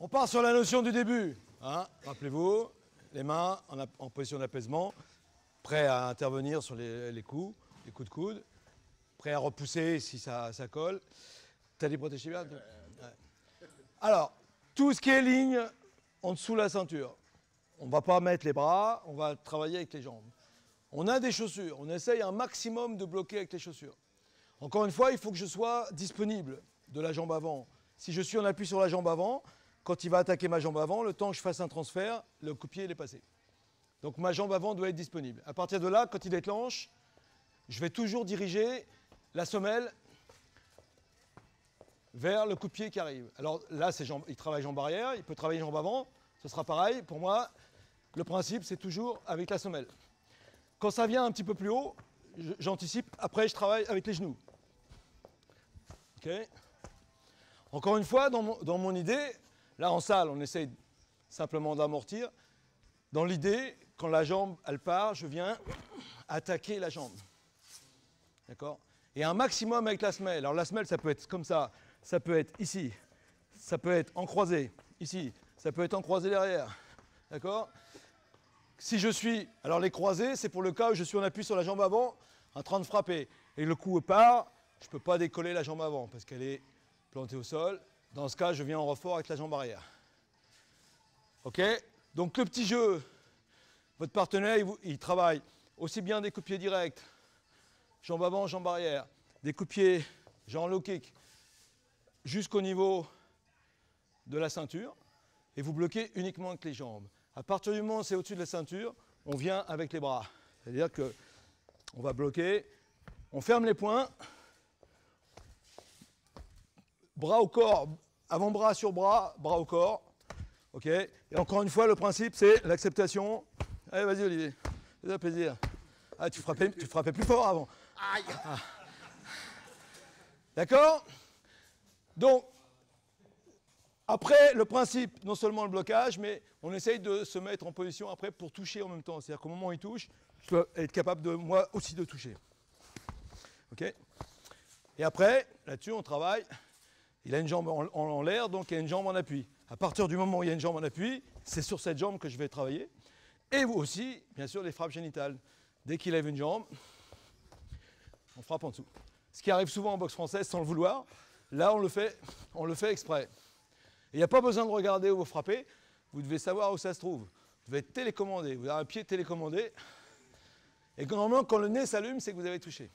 On part sur la notion du début. Hein. Rappelez-vous, les mains en position d'apaisement, prêts à intervenir sur les coups de coude, prêts à repousser si ça colle. T'as dit protégé bien? Ouais. Alors, tout ce qui est ligne en dessous de la ceinture. On ne va pas mettre les bras, on va travailler avec les jambes. On a des chaussures, on essaye un maximum de bloquer avec les chaussures. Encore une fois, il faut que je sois disponible de la jambe avant. Si je suis en appui sur la jambe avant, quand il va attaquer ma jambe avant, le temps que je fasse un transfert, le coup de pied il est passé. Donc ma jambe avant doit être disponible. À partir de là, quand il déclenche, je vais toujours diriger la semelle vers le coup de pied qui arrive. Alors là, il travaille jambe arrière, il peut travailler jambe avant, ce sera pareil. Pour moi, le principe, c'est toujours avec la semelle. Quand ça vient un petit peu plus haut, j'anticipe, après je travaille avec les genoux. Okay. Encore une fois, dans mon idée, là en salle, on essaye simplement d'amortir. Dans l'idée, quand la jambe, elle part, je viens attaquer la jambe. D'accord? Et un maximum avec la semelle. Alors la semelle, ça peut être comme ça, ça peut être ici, ça peut être en croisé, ici, ça peut être en croisé derrière. D'accord? Si je suis, alors les croisés, c'est pour le cas où je suis en appui sur la jambe avant, en train de frapper. Et le coup part, je ne peux pas décoller la jambe avant parce qu'elle est plantée au sol. Dans ce cas, je viens en renfort avec la jambe arrière. Ok? Donc le petit jeu, votre partenaire, il travaille aussi bien des coups de pied directs, jambe avant, jambe arrière, des coups de pied, genre low kick, jusqu'au niveau de la ceinture, et vous bloquez uniquement avec les jambes. À partir du moment où c'est au-dessus de la ceinture, on vient avec les bras. C'est-à-dire qu'on va bloquer, on ferme les poings, bras au corps, avant-bras sur bras, bras au corps. Ok. Et encore une fois, le principe, c'est l'acceptation. Allez, vas-y, Olivier. Fais-toi plaisir. Ah, tu frappais plus fort avant. Aïe. Ah. D'accord? Donc, après, le principe, non seulement le blocage, mais on essaye de se mettre en position après pour toucher en même temps. C'est-à-dire qu'au moment où il touche, je dois être capable de, moi aussi, de toucher. Ok? Et après, là-dessus, on travaille. Il a une jambe en l'air, donc il y a une jambe en appui. À partir du moment où il y a une jambe en appui, c'est sur cette jambe que je vais travailler. Et vous aussi, bien sûr, les frappes génitales. Dès qu'il lève une jambe, on frappe en dessous. Ce qui arrive souvent en boxe française sans le vouloir, là on le fait exprès. Il n'y a pas besoin de regarder où vous frappez, vous devez savoir où ça se trouve. Vous devez être télécommandé, vous avez un pied télécommandé. Et normalement, quand le nez s'allume, c'est que vous avez touché.